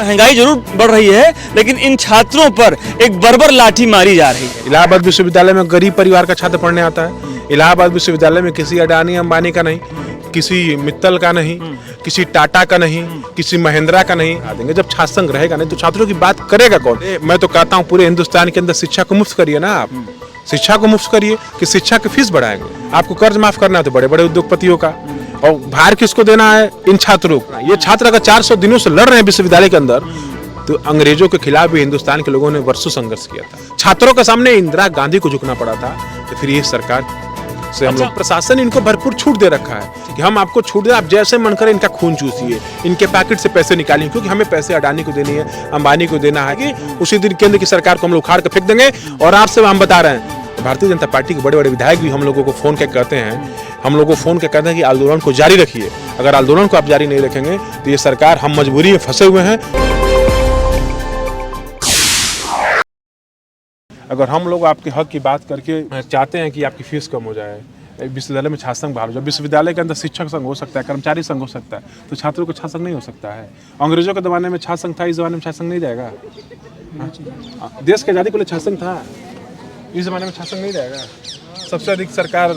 महंगाई जरूर बढ़ रही है, लेकिन इन छात्रों पर एक बर्बर लाठी मारी जा रही है। इलाहाबाद विश्वविद्यालय में गरीब परिवार का छात्र पढ़ने आता है। इलाहाबाद विश्वविद्यालय में किसी अडानी अंबानी का नहीं, किसी मित्तल का नहीं, किसी टाटा का नहीं, किसी महिंद्रा का नहीं आ देंगे। जब छात्र संघ रहेगा नहीं तो छात्रों की बात करेगा कौन? मैं तो कहता हूँ पूरे हिंदुस्तान के अंदर शिक्षा को मुफ्त करिए ना, आप शिक्षा को मुफ्त करिए कि शिक्षा की फीस बढ़ाएंगे। आपको कर्ज माफ करना है तो बड़े बड़े उद्योगपतियों का, और भार किसको देना है? इन छात्रों को। ये छात्र अगर 400 दिनों से लड़ रहे हैं विश्वविद्यालय के अंदर, तो अंग्रेजों के खिलाफ भी हिंदुस्तान के लोगों ने वर्षों संघर्ष किया था। छात्रों के सामने इंदिरा गांधी को झुकना पड़ा था, तो फिर ये सरकार से हम लोग, प्रशासन इनको भरपूर छूट दे रखा है कि हम आपको छूट दे, आप जैसे मन करे इनका खून चूसिए, इनके पैकेट से पैसे निकालिए, क्योंकि हमें पैसे अडानी को देनी है, अंबानी को देना है, कि उसी दिन केंद्र की सरकार को हम लोग उखाड़ कर फेंक देंगे। और आपसे हम बता रहे हैं, भारतीय जनता पार्टी के बड़े बड़े विधायक भी हम लोगों को फोन करके कहते हैं, हम लोगों को फोन करके कहते हैं कि आंदोलन को जारी रखिए। अगर आंदोलन को आप जारी नहीं रखेंगे तो ये सरकार, हम मजबूरी में फंसे हुए हैं। अगर हम लोग आपके हक की बात करके चाहते हैं कि आपकी फीस कम हो जाए, विश्वविद्यालय में छात्र संघ बहाल हो जाए, विश्वविद्यालय के अंदर शिक्षक संघ हो सकता है, कर्मचारी संघ हो सकता है, तो छात्रों को छात्र संघ नहीं हो सकता है। अंग्रेजों के ज़माने में छात्र संघ था, इस ज़माने में छात्र संघ नहीं जाएगा। देश की आज़ादी के लिए छात्र संघ था, इस ज़माने में छात्र संघ नहीं जाएगा। सबसे अधिक सरकार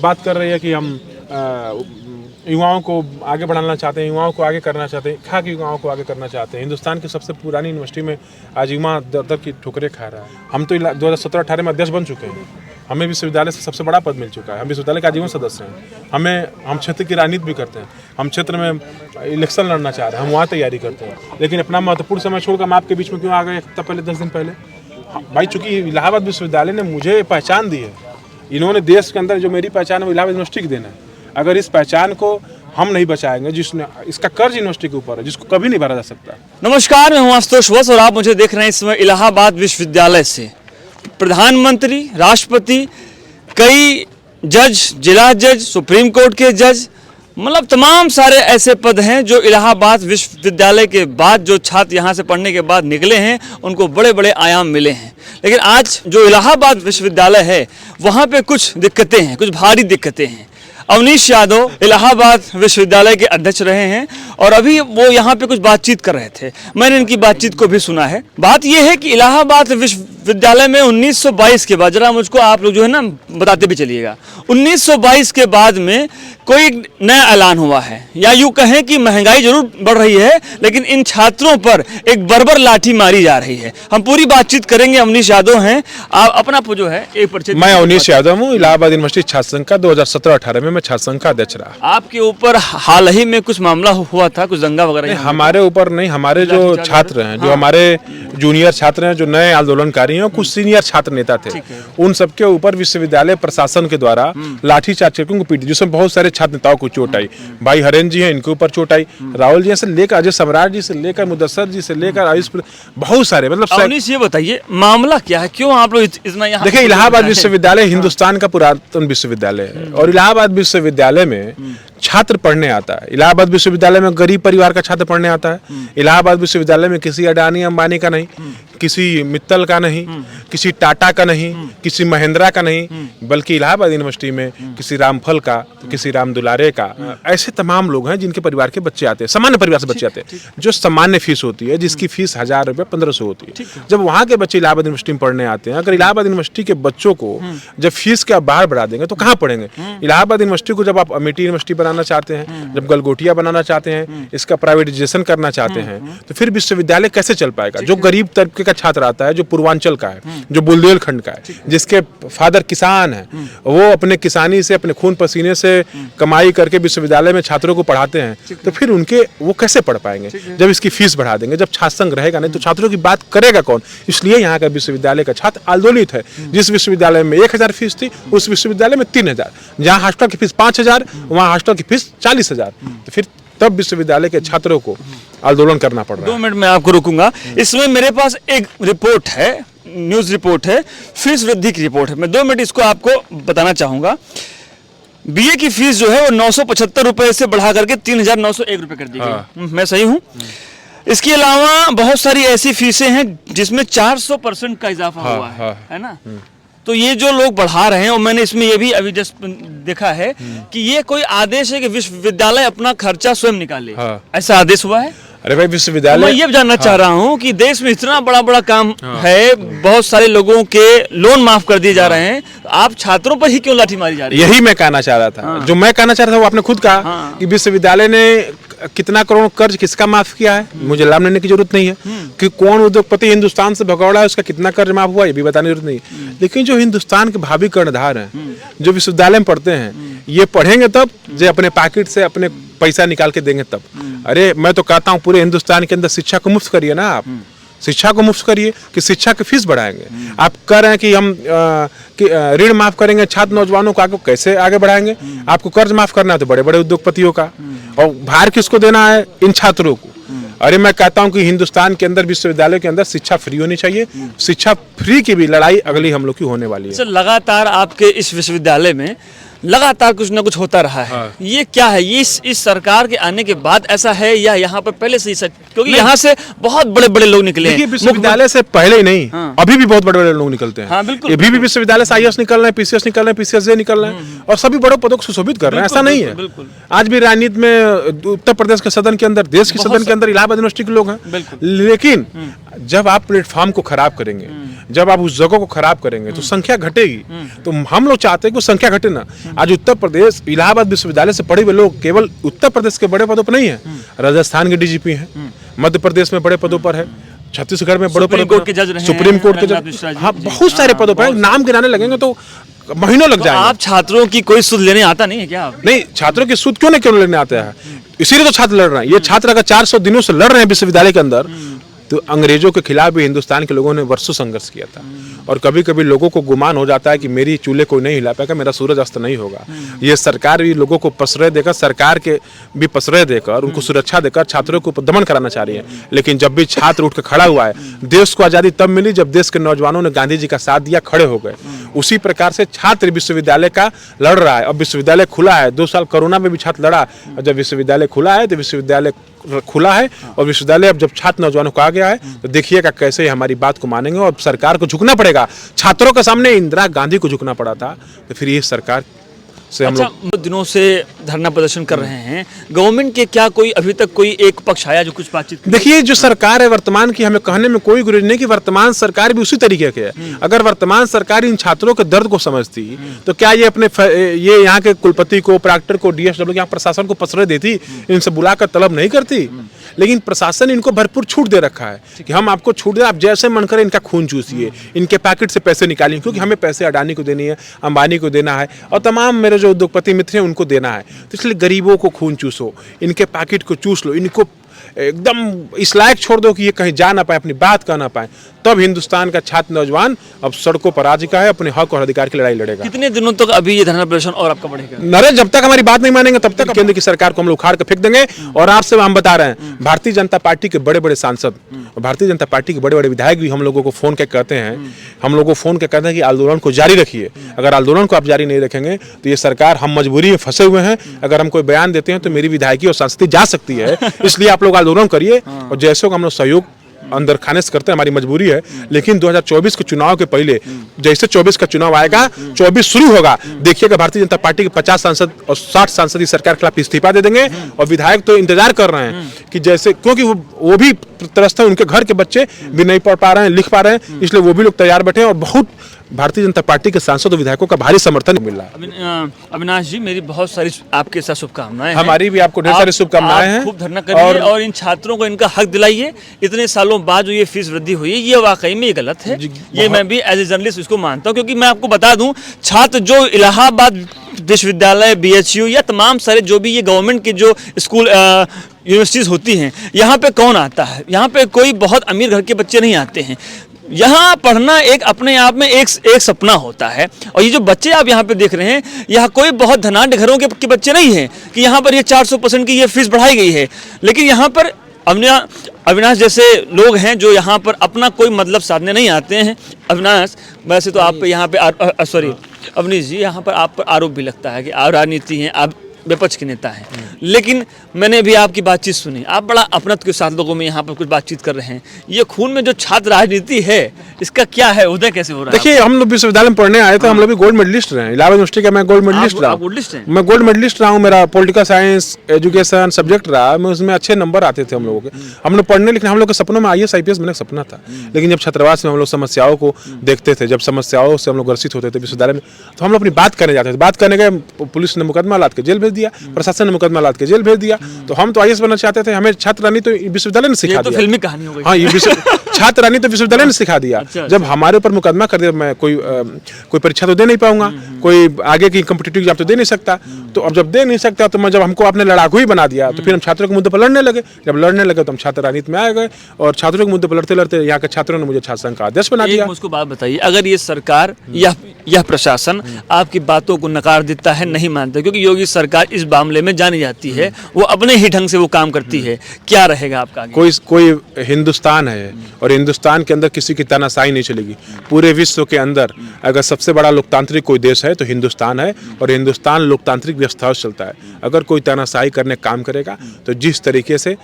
बात कर रही है कि हम युवाओं को आगे बढ़ाना चाहते हैं, युवाओं को आगे करना चाहते हैं, खाकी युवाओं को आगे करना चाहते हैं। हिंदुस्तान की सबसे पुरानी यूनिवर्सिटी में आज युवा दर दर की ठोकरें खा रहा है। हम तो 2017-18 में अध्यक्ष बन चुके हैं, हमें विश्वविद्यालय से सबसे बड़ा पद मिल चुका है, हम विश्वविद्यालय का आजीवन सदस्य हैं। हम क्षेत्र की राजनीति भी करते हैं, हम क्षेत्र में इलेक्शन लड़ना चाह रहे हैं, हम वहाँ तैयारी करते हैं, लेकिन अपना महत्वपूर्ण समय छोड़कर हम आपके बीच में क्यों आ गए? एक हफ्ता पहले, 10 दिन पहले भाई, चूंकि इलाहाबाद विश्वविद्यालय ने मुझे पहचान दी है, इन्होंने देश के अंदर जो मेरी पहचान है वो इलाहाबाद यूनिवर्सिटी की देना है। अगर इस पहचान को हम नहीं बचाएंगे, जिसने इसका कर्ज यूनिवर्सिटी के ऊपर है, जिसको कभी नहीं भरा जा सकता। नमस्कार, मैं हूं आशुतोष वत्स और आप मुझे देख रहे हैं इस समय इलाहाबाद विश्वविद्यालय से। प्रधानमंत्री, राष्ट्रपति, कई जज, जिला जज, सुप्रीम कोर्ट के जज, मतलब तमाम सारे ऐसे पद हैं जो इलाहाबाद विश्वविद्यालय के बाद, जो छात्र यहाँ से पढ़ने के बाद निकले हैं, उनको बड़े बड़े आयाम मिले हैं। लेकिन आज जो इलाहाबाद विश्वविद्यालय है वहाँ पे कुछ दिक्कतें हैं, कुछ भारी दिक्कतें हैं। अवनीश यादव इलाहाबाद विश्वविद्यालय के अध्यक्ष रहे हैं और अभी वो यहाँ पे कुछ बातचीत कर रहे थे, मैंने इनकी बातचीत को भी सुना है। बात ये है कि इलाहाबाद विश्वविद्यालय में 1922 के बाद, जरा मुझको आप लोग जो है ना बताते भी चलिएगा, 1922 के बाद में कोई नया ऐलान हुआ है, या यूँ कहें कि महंगाई जरूर बढ़ रही है, लेकिन इन छात्रों पर एक बर्बर लाठी मारी जा रही है। हम पूरी बातचीत करेंगे। अवनीश यादव हैं, आप अपना जो है एक परिचय। मैं अवनीश यादव हूँ, इलाहाबाद यूनिवर्सिटी छात्र संघ का 2017-18 में मैं छात्र संघ का अध्यक्ष रहा। आपके ऊपर हाल ही में कुछ मामला हुआ था, कुछ दंगा वगैरह? हमारे ऊपर नहीं, हमारे जो छात्र हैं, जो हमारे जूनियर छात्र हैं, जो नए आंदोलनकारी हैं, कुछ सीनियर छात्र नेता थे, उन सबके ऊपर विश्वविद्यालय प्रशासन के द्वारा लाठीचार्ज करके उनको पीटी, जिसमें बहुत सारे छात्र नेताओं को चोट आई। भाई हरेंद्र जी हैं, इनके ऊपर चोट आई, राहुल जी से लेकर अजय सम्राट जी से लेकर मुदस्सर जी से लेकर आयुष, बहुत सारे, मतलब। अवनीश, ये बताइए मामला क्या है, क्यों आप लोग इतना यहाँ? देखिए, इलाहाबाद विश्वविद्यालय हिंदुस्तान का पुरातन विश्वविद्यालय है, और इलाहाबाद विश्वविद्यालय में छात्र पढ़ने आता है। इलाहाबाद विश्वविद्यालय में गरीब परिवार का छात्र पढ़ने आता है। इलाहाबाद विश्वविद्यालय में किसी अडानी अंबानी का नहीं, किसी मित्तल का नहीं, किसी टाटा का नहीं, किसी महिंद्रा का नहीं, बल्कि इलाहाबाद यूनिवर्सिटी में किसी रामफल का, किसी राम दुलारे का, ऐसे तमाम लोग हैं जिनके परिवार के बच्चे आते हैं, सामान्य परिवार से बच्चे आते हैं, जो सामान्य फीस होती है, जिसकी फीस 1000 रुपये 1500 होती है। जब वहाँ के बच्चे इलाहाबाद यूनिवर्सिटी में पढ़ने आते हैं, अगर इलाहाबाद यूनिवर्सिटी के बच्चों को जब फीस के आप बाहर बढ़ा देंगे तो कहाँ पढ़ेंगे? इलाहाबाद यूनिवर्सिटी को जब आप अमेठी यूनिवर्सिटी बनाना चाहते हैं, जब गलगोटिया बनाना चाहते हैं, इसका प्राइवेटाइजेशन करना चाहते हैं, तो फिर विश्वविद्यालय कैसे चल पाएगा? जो गरीब तबके का छात्र आता है, जो पूर्वांचल का है, जो बुंदेलखंड का है, जिसके फादर किसान है, वो अपने किसानी से, अपने खून पसीने से कमाई करके विश्वविद्यालय में छात्रों को पढ़ाते हैं, तो फिर उनके वो कैसे पढ़ पाएंगे जब इसकी फीस बढ़ा देंगे? जब छात्र संघ रहेगा नहीं तो छात्रों की बात करेगा कौन? इसलिए यहाँ का विश्वविद्यालय का छात्र आंदोलित है। जिस विश्वविद्यालय में 1000 फीस थी, उस विश्वविद्यालय में 3000, जहाँ हॉस्टल की फीस 5000, वहाँ हॉस्टल की फीस 40,000। तो फिर तब विश्वविद्यालय के छात्रों को आंदोलन करना पड़ रहा है। 2 मिनट में आपको रोकूंगा। इसमें मेरे पास एक रिपोर्ट है, न्यूज रिपोर्ट है, फीस वृद्धि की रिपोर्ट है। मैं 2 मिनट इसको आपको बताना चाहूंगा। बीए की फीस जो है वो 975 रुपए से बढ़ा करके 3901 रुपए कर दी गई। मैं सही हूँ? इसके अलावा बहुत सारी ऐसी फीसें हैं जिसमें 400% का इजाफा हुआ है ना? तो ये जो लोग बढ़ा रहे हैं, और मैंने इसमें ये भी अभी जस्ट देखा है कि ये कोई आदेश है कि विश्वविद्यालय अपना खर्चा स्वयं निकाले, ऐसा आदेश हुआ है? अरे भाई मैं विश्वविद्यालय ये जानना चाह रहा हूँ कि देश में इतना बड़ा बड़ा काम है, बहुत सारे लोगों के लोन माफ कर दिए जा रहे हैं, तो आप छात्रों पर ही क्यों लाठी मारी जा रही है? यही मैं कहना चाह रहा था। जो मैं कहना चाह रहा था वो आपने खुद कहा कि विश्वविद्यालय ने कितना करोड़ कर्ज किसका माफ किया है, मुझे लाभ लेने की जरूरत नहीं है कि कौन उद्योगपति हिंदुस्तान से भगौड़ा है उसका कितना कर्ज माफ हुआ ये भी बताने की जरूरत नहीं है। लेकिन जो हिंदुस्तान के भावी कर्णधार हैं, जो विश्वविद्यालय में पढ़ते हैं, ये पढ़ेंगे तब जो अपने पैकेट से अपने पैसा निकाल के देंगे तब। अरे मैं तो कहता हूँ पूरे हिंदुस्तान के अंदर शिक्षा को मुफ्त करिए ना, आप शिक्षा को मुफ्त करिए कि शिक्षा की फीस बढ़ाएंगे। आप कह रहे हैं कि हम ऋण माफ करेंगे छात्र नौजवानों को, आपको कैसे आगे बढ़ाएंगे? आपको कर्ज माफ करना है तो बड़े बड़े उद्योगपतियों का, और भार किसको देना है? इन छात्रों को। अरे मैं कहता हूं कि हिंदुस्तान के अंदर विश्वविद्यालय के अंदर शिक्षा फ्री होनी चाहिए। शिक्षा फ्री की भी लड़ाई अगली हम लोग की होने वाली है। सर, लगातार आपके इस विश्वविद्यालय में लगातार कुछ ना कुछ होता रहा है। ये क्या है? ये इस सरकार के आने के बाद ऐसा है या यहाँ पर पहले से ही? क्योंकि यहाँ से बहुत बड़े बड़े लोग निकले हैं। विश्वविद्यालय से पहले ही नहीं, अभी भी बहुत बड़े बड़े लोग निकलते हैं। हाँ, बिल्कुल। अभी भी विश्वविद्यालय से IAS निकल रहे हैं, PCS निकल रहे हैं, PCSJ निकल रहे हैं, और सभी बड़े पदों को सुशोभित कर रहे हैं। ऐसा नहीं है। आज भी राजनीति में उत्तर प्रदेश के सदन के अंदर, देश के सदन के अंदर इलाहाबाद यूनिवर्सिटी के लोग हैं। लेकिन जब आप प्लेटफॉर्म को खराब करेंगे, जब आप उस जगह को खराब करेंगे तो संख्या घटेगी। तो हम लोग चाहते हैं कि संख्या घटे ना। आज उत्तर प्रदेश इलाहाबाद विश्वविद्यालय से पढ़े हुए लोग केवल उत्तर प्रदेश के बड़े पदों पर नहीं है, राजस्थान के DGP हैं, मध्य प्रदेश में बड़े पदों पर है, छत्तीसगढ़ में बड़े पदों पर, सुप्रीम कोर्ट के जज, हाँ बहुत सारे पदों पर नाम गिनाने लगेंगे तो महीनों लग जाएंगे। आप छात्रों की कोई सुध लेने आता नहीं है क्या? नहीं, छात्रों की सुध क्यों लेने आते हैं? इसीलिए तो छात्र लड़ रहे हैं। ये छात्र अगर 400 दिनों से लड़ रहे हैं विश्वविद्यालय के अंदर, तो अंग्रेजों के खिलाफ भी हिंदुस्तान के लोगों ने वर्षों संघर्ष किया था। और कभी कभी लोगों को गुमान हो जाता है कि मेरी चूल्हे कोई नहीं हिला पाएगा, मेरा सूरज अस्त नहीं होगा। ये सरकार भी लोगों को प्रश्रय देकर, सरकार के भी प्रश्रय देकर, उनको सुरक्षा देकर छात्रों को दमन कराना चाह रही है। लेकिन जब भी छात्र उठ कर खड़ा हुआ है, देश को आज़ादी तब मिली जब देश के नौजवानों ने गांधी जी का साथ दिया, खड़े हो गए। उसी प्रकार से छात्र विश्वविद्यालय का लड़ रहा है। अब विश्वविद्यालय खुला है, 2 साल कोरोना में भी छात्र लड़ा, और जब विश्वविद्यालय खुला है तो विश्वविद्यालय खुला है, और विश्वविद्यालय अब जब छात्र नौजवानों को आ गया है तो देखिएगा कैसे हमारी बात को मानेंगे। और सरकार को झुकना पड़ेगा। छात्रों के सामने इंदिरा गांधी को झुकना पड़ा था, तो फिर ये सरकार से हम लोग दिनों से धरना प्रदर्शन कर रहे हैं। गवर्नमेंट के क्या कोई अभी तक कोई एक पक्ष आया जो कुछ बातचीत? देखिए, जो सरकार है वर्तमान की, हमें कहने में कोई गुरेज नहीं कि वर्तमान सरकार भी उसी तरीके की है। अगर वर्तमान सरकार इन छात्रों के दर्द को समझती तो क्या ये अपने ये यहाँ के कुलपति को, प्राक्टर को, DSW यहाँ प्रशासन को प्रश्रय देती, इनसे बुलाकर तलब नहीं करती? लेकिन प्रशासन इनको भरपूर छूट दे रखा है कि हम आपको छूट दे, आप जैसे मन करे इनका खून चूसिए, इनके पैकेट से पैसे निकालिए, क्योंकि हमें पैसे अडानी को देनी है, अंबानी को देना है, और तमाम मेरे जो उद्योगपति मित्र हैं उनको देना है। तो इसलिए गरीबों को खून चूसो, इनके पैकेट को चूस लो, इनको एकदम इस लायक छोड़ दो कि ये कहीं जा ना पाए, अपनी बात कह ना पाए। तब हिंदुस्तान का छात्र नौजवान अब सड़कों पर आ चुका है, अपने हक और अधिकार की लड़ाई लड़ेगा। कितने दिनों तक अभी ये धरना प्रदर्शन और आपका बढ़ेगा? नरे, जब तक हमारी बात नहीं मानेंगे तब तक केंद्र की सरकार को हम लोग उखाड़ कर फेंक देंगे। और आपसे हम बता रहे हैं, भारतीय जनता पार्टी के बड़े बड़े सांसद, भारतीय जनता पार्टी के बड़े बड़े विधायक भी हम लोगों को फोन के कहते हैं, कि आंदोलन को जारी रखिए। अगर आंदोलन को आप जारी नहीं रखेंगे तो ये सरकार, हम मजबूरी में फंसे हुए हैं, अगर हम कोई बयान देते हैं तो मेरी विधायकी और सांसदी जा सकती है। इसलिए आप लोग आंदोलन करिए, और जैसे हम लोग सहयोग अंदर खाने से करते हैं, हमारी मजबूरी है। लेकिन 2024 के चुनाव के पहले, जैसे 24 का चुनाव आएगा, 24 शुरू होगा, देखिएगा भारतीय जनता पार्टी के 50 सांसद और 60 सांसद इस सरकार के खिलाफ इस्तीफा दे देंगे। और विधायक तो इंतजार कर रहे हैं कि जैसे, क्योंकि वो भी त्रस्त है, उनके घर के बच्चे भी नहीं पढ़ पा रहे हैं, लिख पा रहे हैं, इसलिए वो भी लोग तैयार बैठे हैं। और बहुत भारतीय जनता पार्टी के सांसद और विधायकों का भारी समर्थन मिल रहा है। अविनाश जी, मेरी बहुत सारी आपके साथ शुभकामनाएं। हमारी भी आपको ढेर सारी शुभकामनाएं हैं। खूब धरना करिए और इन छात्रों को इनका हक दिलाइए। इतने सालों बाद जो ये फीस वृद्धि हुई है, ये वाकई में ये गलत है। ये मैं भी एज ए जर्नलिस्ट इसको मानता हूँ, क्योंकि मैं आपको बता दूं, छात्र जो इलाहाबाद विश्वविद्यालय, BHU या तमाम सारे जो भी ये गवर्नमेंट के जो स्कूल यूनिवर्सिटीज होती हैं, यहाँ पे कौन आता है? यहाँ पे कोई बहुत अमीर घर के बच्चे नहीं आते हैं। यहाँ पढ़ना एक अपने आप में एक सपना होता है। और ये जो बच्चे आप यहाँ पे देख रहे हैं, यहाँ कोई बहुत धनाढ्य घरों के बच्चे नहीं हैं कि यहाँ पर ये 400% की ये फीस बढ़ाई गई है। लेकिन यहाँ पर अविनाश जैसे लोग हैं जो यहाँ पर अपना कोई मतलब साधने नहीं आते हैं। अविनाश, वैसे तो आप यहाँ पे सॉरी अवनीश जी, यहाँ पर आप पर आरोप भी लगता है कि आप राजनीति हैं, आप विपक्ष के नेता हैं, लेकिन मैंने भी आपकी बातचीत सुनी, आप बड़ा अपनत्व के साथ लोगों में यहाँ पर कुछ बातचीत कर रहे हैं। ये खून में जो छात्र राजनीति है, इसका क्या है, उदय कैसे हो रहा है? देखिए, हम लोग विश्वविद्यालय में पढ़ने आए थे, हम लोग भी गोल्ड मेडलिस्ट रहे हैं। इलाहाबाद यूनिवर्सिटी का मैं गोल्ड मेडलिस्ट रहा हूँ। मैं गोल्ड मेडलिस्ट रहा हूँ। मेरा पॉलिटिकल साइंस एजुकेशन सब्जेक्ट रहा, मैं उसमें अच्छे नंबर आते थे हम लोगों के। हम लोग पढ़ने लिखने, हम लोग के सपनों में IAS IPS बनने का सपना था, लेकिन जब छात्रावास में हम लोग समस्याओं को देखते थे, जब समस्याओं से हम लोग ग्रसित होते थे विश्वविद्यालय में, तो हम लोग अपनी बात करने जाते थे। बात करने गए, पुलिस ने मुकदमा लाद के जेल भेज दिया, प्रशासन ने मुकदमा लाद के जेल भेज दिया। तो हम तो IAS बनना चाहते थे, हमें छात्र रानी तो विश्वविद्यालय ने सिखा दिया। फिल्मी कहानी हो गई। हाँ, ये छात्र रानी तो विश्वविद्यालय ने सिखा दिया। जब हमारे ऊपर मुकदमा कर दिया, मैं कोई परीक्षा तो दे नहीं पाऊंगा, कोई आगे की कॉम्पिटिटिव एग्जाम तो दे नहीं सकता। तो अब जब दे नहीं सकता, तो मैं जब हमको आपने लड़ाकू ही बना दिया, तो फिर हम छात्रों के मुद्दे पर लड़ने लगे। जब लड़ने लगे तो हम छात्र राजनीति में आ गए, और छात्रों के मुद्दे पर लड़ते लड़ते यहाँ के छात्रों ने मुझे छात्र संघ का अध्यक्ष बना दिया। मुझको बात बताइए, अगर ये सरकार यह प्रशासन आपकी बातों को नकार देता है, नहीं मानता, क्योंकि योगी सरकार इस मामले में जानी जाती है, वो अपने ही ढंग से वो काम करती है, क्या रहेगा आपका आगे? कोई हिंदुस्तान है, और हिंदुस्तान के अंदर किसी की तानाशाही नहीं चलेगी। पूरे विश्व के अंदर अगर सबसे बड़ा लोकतांत्रिक कोई देश है तो हिंदुस्तान है, और हिंदुस्तान लोकतांत्रिक व्यवस्था से चलता है। अगर कोई तानाशाही करने का काम करेगा, तो जिस तरीके से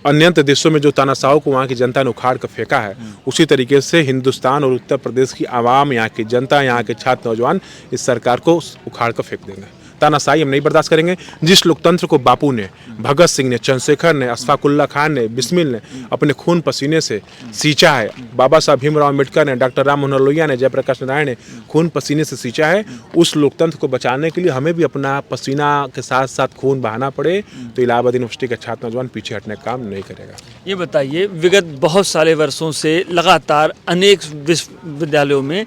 अन्य देशों में जो तानाशाहों को वहाँ की जनता ने उखाड़ कर फेंका है, उसी तरीके से हिंदुस्तान और उत्तर प्रदेश की आवाम, यहाँ की जनता, यहाँ के छात्र नौजवान इस सरकार को उखाड़ कर फेंक देंगे। तानाशाही हम नहीं बर्दाश्त करेंगे। जिस लोकतंत्र को बापू ने, भगत सिंह ने, चंद्रशेखर ने, अशफाकुल्ला खान ने, बिस्मिल ने अपने खून पसीने से सींचा है, बाबा साहब भीमराव अम्बेडकर ने, डॉक्टर राम मनोहर लोहिया ने, जयप्रकाश नारायण ने खून पसीने से सींचा है, उस लोकतंत्र को बचाने के लिए हमें भी अपना पसीना के साथ साथ खून बहाना पड़े, तो इलाहाबाद यूनिवर्सिटी का छात्र नौजवान पीछे हटने का काम नहीं करेगा। ये बताइए, विगत बहुत सारे वर्षों से लगातार अनेक विश्वविद्यालयों में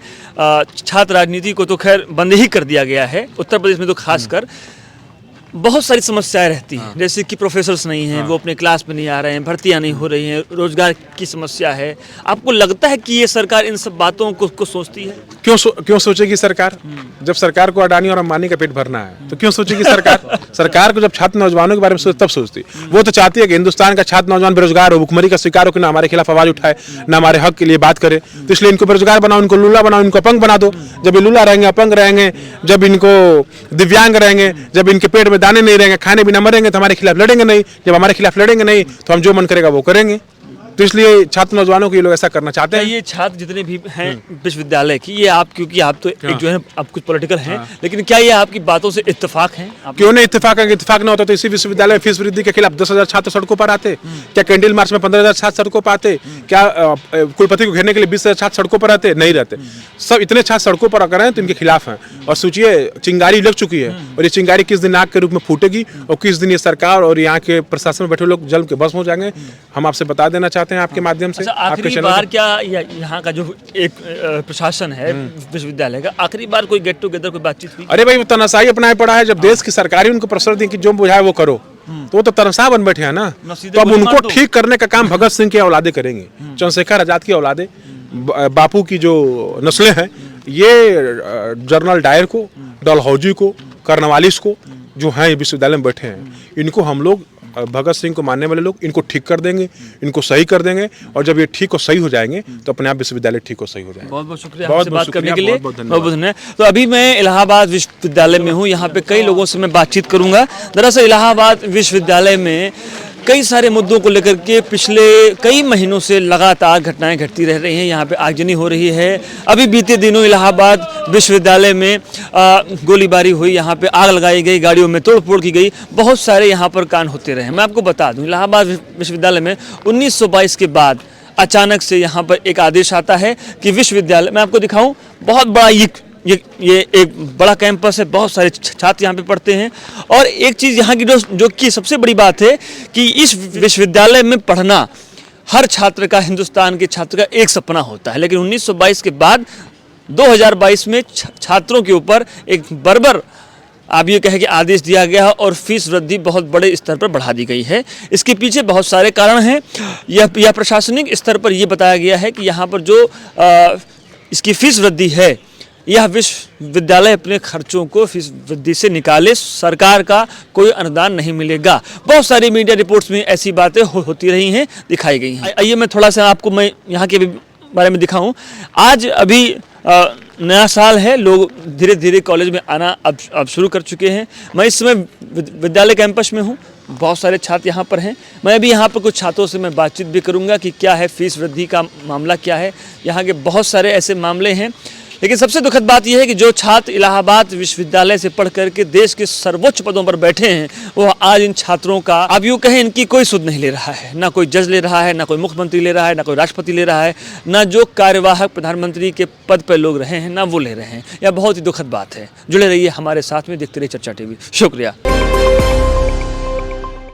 छात्र राजनीति को तो खैर बंद ही कर दिया गया है, उत्तर प्रदेश में तो खासकर बहुत सारी समस्याएं रहती हैं। जैसे कि प्रोफेसर्स नहीं हैं, वो अपने क्लास में नहीं आ रहे हैं, भर्तियां नहीं हो रही हैं, रोजगार की समस्या है। आपको लगता है कि ये सरकार इन सब बातों को सोचती है? क्यों सोचेगी सरकार? जब सरकार को अडानी और अंबानी का पेट भरना है, तो क्यों सोचेगी सरकार? सरकार को जब छात्र नौजवानों के बारे में सोच, तब सोचती। वो तो चाहती है कि हिंदुस्तान का छात्र नौजवान बेरोजगार हो, भुखमरी का शिकार हो, कि ना हमारे खिलाफ आवाज उठाए, ना हमारे हक के लिए बात करे। तो इसलिए इनको बेरोजगार बनाओ, इनको लूला बनाओ, इनको अपंग बना दो। जब ये लूला रहेंगे, अपंग रहेंगे, जब इनको दिव्यांग रहेंगे, जब इनके पेट में दाने नहीं रहेंगे, खाने बिना मरेंगे, तो हमारे खिलाफ लड़ेंगे नहीं। जब हमारे खिलाफ लड़ेंगे नहीं, तो हम जो मन करेगा वो करेंगे। तो इसलिए छात्र नौजवानों को ये लोग ऐसा करना चाहते हैं। ये छात्र जितने भी हैं विश्वविद्यालय की, ये आप, क्योंकि आप तो एक जो है आप कुछ पॉलिटिकल हैं, लेकिन क्या ये आपकी बातों से इत्तेफाक हैं? क्यों नहीं इत्तेफाक है? इत्तेफाक ना होता तो इसी विश्वविद्यालय में फीस वृद्धि के खिलाफ 10,000 छात्र सड़कों पर आते? क्या कैंडल मार्च में 15,000 छात्र सड़कों पर आते? क्या कुलपति को घेरने के लिए 20,000 छात्र सड़कों पर आते? नहीं रहते। सब इतने छात्र सड़कों पर आकर हैं तो इनके खिलाफ हैं। और सोचिए, चिंगारी लग चुकी है, और ये चिंगारी किस दिन आग के रूप में फूटेगी, और किस दिन ये सरकार और यहाँ के प्रशासन में बैठे लोग जल के भस्म हो जाएंगे, हम आपसे बता देना चाहते हैं आपके माध्यम से। आखिरी बार क्या यहाँ का जो एक प्रशासन है विश्वविद्यालय का, आखिरी बार कोई गेट टुगेदर, कोई बातचीत हुई? अरे भाई, तनाशाही अपनाए पड़ा है। जब देश की सरकारी उनको प्रेशर दी कि जो बुझाए वो करो, तो वो तो तनाशाह बन बैठे हैं ना। तो अब उनको ठीक करने का काम भगत सिंह की औलादे करेंगे, चंद्रशेखर आजाद की औलादे, बापू की जो नस्लें हैं, ये जनरल डायर को, डलहौजी को, कर्नवालिस को, जो हैं विश्वविद्यालय में बैठे हैं, इनको हम लोग, भगत सिंह को मानने वाले लोग, इनको ठीक कर देंगे, इनको सही कर देंगे। और जब ये ठीक और सही हो जाएंगे, तो अपने आप विश्वविद्यालय ठीक और सही हो जाएंगे। बहुत बहुत शुक्रिया आपसे बात करने के लिए, बहुत बहुत धन्यवाद। तो अभी मैं इलाहाबाद विश्वविद्यालय में हूँ, यहाँ पे कई लोगों से मैं बातचीत करूँगा। दरअसल इलाहाबाद विश्वविद्यालय में कई सारे मुद्दों को लेकर के पिछले कई महीनों से लगातार घटनाएं घटती रह रही हैं। यहाँ पे आगजनी हो रही है। अभी बीते दिनों इलाहाबाद विश्वविद्यालय में गोलीबारी हुई, यहाँ पे आग लगाई गई, गाड़ियों में तोड़फोड़ की गई, बहुत सारे यहाँ पर कांड होते रहे। मैं आपको बता दूँ, इलाहाबाद विश्वविद्यालय में 1922 के बाद अचानक से यहाँ पर एक आदेश आता है कि विश्वविद्यालय, मैं आपको दिखाऊँ, बहुत बड़ा ये एक बड़ा कैंपस है, बहुत सारे छात्र यहाँ पे पढ़ते हैं। और एक चीज़ यहाँ की जो कि सबसे बड़ी बात है कि इस विश्वविद्यालय में पढ़ना हर छात्र का, हिंदुस्तान के छात्र का एक सपना होता है। लेकिन 1922 के बाद 2022 में छात्रों के ऊपर एक बर्बर, आप ये कहें कि आदेश दिया गया और फीस वृद्धि बहुत बड़े स्तर पर बढ़ा दी गई है। इसके पीछे बहुत सारे कारण हैं। यह प्रशासनिक स्तर पर यह बताया गया है कि यहाँ पर जो इसकी फीस वृद्धि है, यह विश्वविद्यालय अपने खर्चों को फीस वृद्धि से निकाले, सरकार का कोई अनुदान नहीं मिलेगा। बहुत सारी मीडिया रिपोर्ट्स में ऐसी बातें होती रही हैं, दिखाई गई हैं। आइए मैं थोड़ा सा आपको मैं यहाँ के बारे में दिखाऊं। आज अभी नया साल है, लोग धीरे धीरे कॉलेज में आना अब शुरू कर चुके हैं। मैं इस समय विद्यालय कैंपस में हूँ, बहुत सारे छात्र यहाँ पर हैं। मैं भी यहाँ पर कुछ छात्रों से मैं बातचीत भी करूँगा कि क्या है फीस वृद्धि का मामला, क्या है। यहाँ के बहुत सारे ऐसे मामले हैं, लेकिन सबसे दुखद बात यह है कि जो छात्र इलाहाबाद विश्वविद्यालय से पढ़ करके देश के सर्वोच्च पदों पर बैठे हैं, वो आज इन छात्रों का, आप यूँ कहें, इनकी कोई सुध नहीं ले रहा है। ना कोई जज ले रहा है, ना कोई मुख्यमंत्री ले रहा है, ना कोई राष्ट्रपति ले रहा है, ना जो कार्यवाहक प्रधानमंत्री के पद पर लोग रहे हैं, ना वो ले रहे हैं। यह बहुत ही दुखद बात है। जुड़े रहिए हमारे साथ में, देखते रहिए चर्चा टीवी। शुक्रिया।